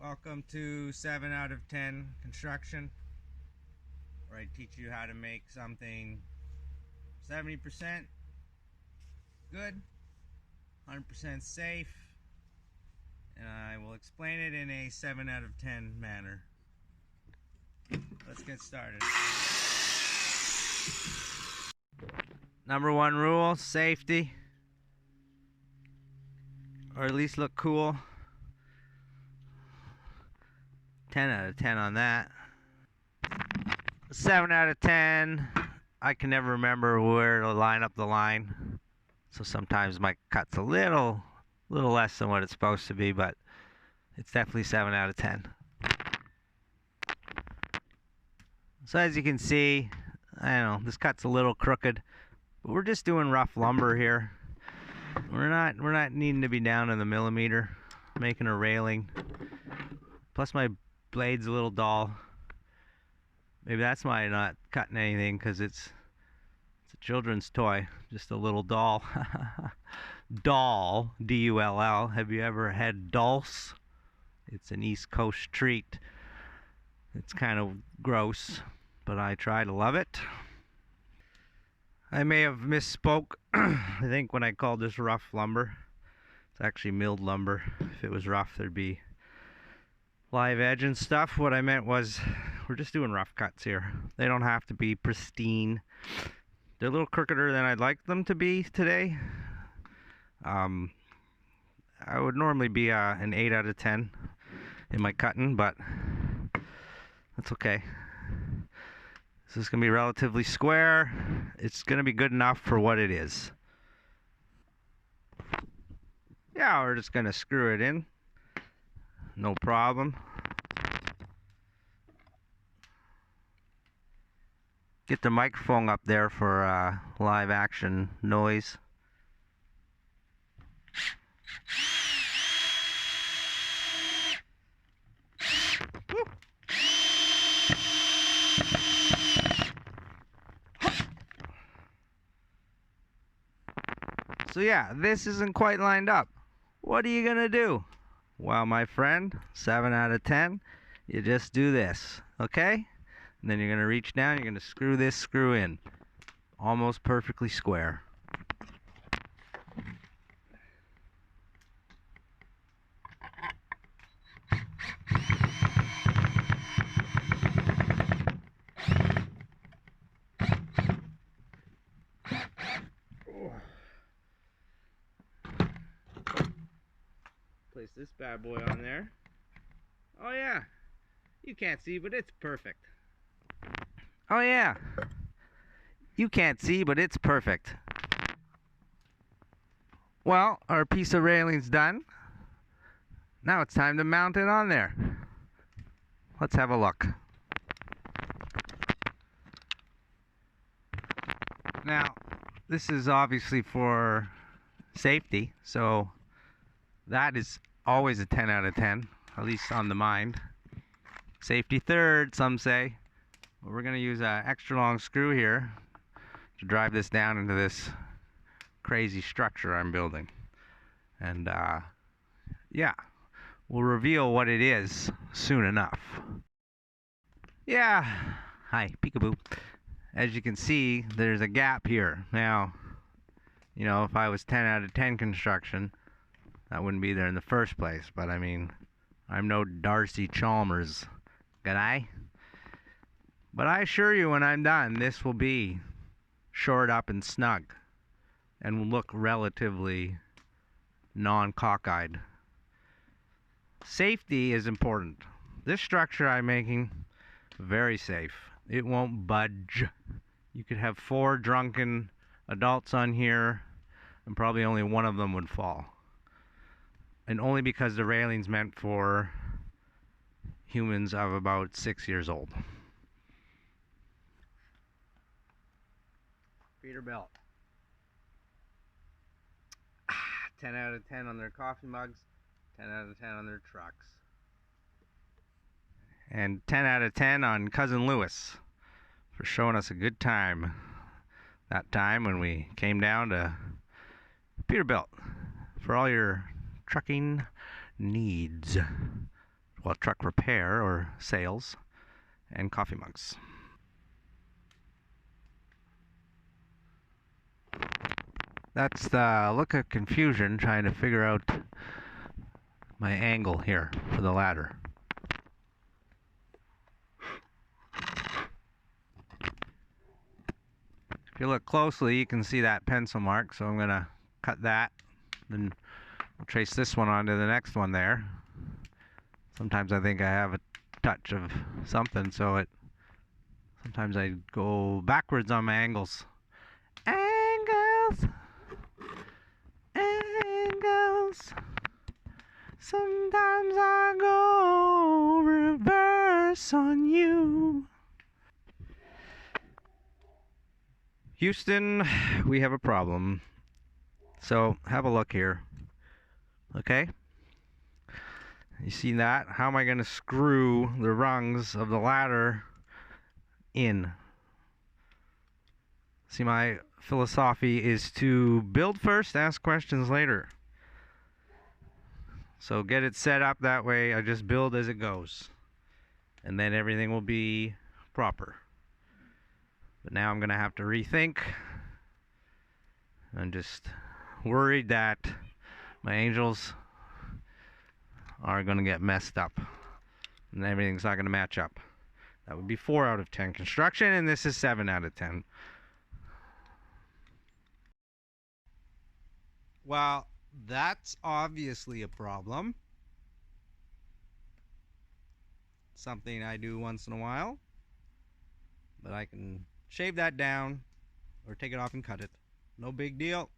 Welcome to 7 out of 10 construction, where I teach you how to make something 70% good, 100% safe, and I will explain it in a 7 out of 10 manner. Let's get started. Number one rule, safety, or at least look cool. 10 out of 10 on that. 7 out of 10. I can never remember where to line up the line, so sometimes my cut's a little less than what it's supposed to be, but it's definitely 7 out of 10. So as you can see, I know this cut's a little crooked, but we're just doing rough lumber here. We're not needing to be down in the millimeter, making a railing. Plus my blade's a little dull. Maybe that's why I'm not cutting anything, because it's a children's toy, just a little doll. Doll, D-U-L-L. Have you ever had dulse? It's an East Coast treat. It's kind of gross, but I try to love it. I may have misspoke, I think, when I called this rough lumber. It's actually milled lumber. If it was rough, there'd be live edge and stuff. What I meant was we're just doing rough cuts here. They don't have to be pristine. They're a little crookeder than I'd like them to be today. I would normally be an 8 out of 10 in my cutting, but that's okay. This is going to be relatively square. It's going to be good enough for what it is. Yeah, we're just going to screw it in. No problem. Get the microphone up there for live action noise. Woo. So yeah, this isn't quite lined up. What are you gonna do? Well, my friend, 7 out of 10, you just do this, okay? And then you're going to reach down, you're going to screw this screw in. Almost perfectly square. Place this bad boy on there. Oh yeah, you can't see, but it's perfect. Oh yeah, you can't see, but it's perfect. Well, our piece of railing's done. Now it's time to mount it on there. Let's have a look. Now, this is obviously for safety, so that is always a 10 out of 10, at least on the mind. Safety third, some say. But we're going to use an extra long screw here to drive this down into this crazy structure I'm building. And yeah, we'll reveal what it is soon enough. Yeah, hi, peekaboo. As you can see, there's a gap here. Now, you know, if I was 10 out of 10 construction, that wouldn't be there in the first place, but I mean, I'm no Darcy Chalmers, good I? But I assure you, when I'm done, this will be shored up and snug, and will look relatively non-cockeyed. Safety is important. This structure I'm making, very safe. It won't budge. You could have 4 drunken adults on here, and probably only one of them would fall. And only because the railing's meant for humans of about 6 years old. Peterbilt. 10 out of 10 on their coffee mugs, 10 out of 10 on their trucks. And 10 out of 10 on Cousin Lewis for showing us a good time that time when we came down to Peterbilt for all your trucking needs. well, truck repair or sales, and coffee mugs. That's the look of confusion trying to figure out my angle here for the ladder. If you look closely, you can see that pencil mark, so I'm going to cut that. Then we'll trace this one onto the next one there. Sometimes I think I have a touch of something, so sometimes I go backwards on my angles. Angles! Angles! Sometimes I go reverse on you. Houston, we have a problem. So have a look here. Okay? You see that? How am I going to screw the rungs of the ladder in? See, my philosophy is to build first, ask questions later. So get it set up that way. I just build as it goes. And then everything will be proper. But now I'm going to have to rethink. I'm just worried that my angels are going to get messed up. And everything's not going to match up. That would be 4 out of 10 construction, and this is 7 out of 10. Well, that's obviously a problem. Something I do once in a while. But I can shave that down or take it off and cut it. No big deal.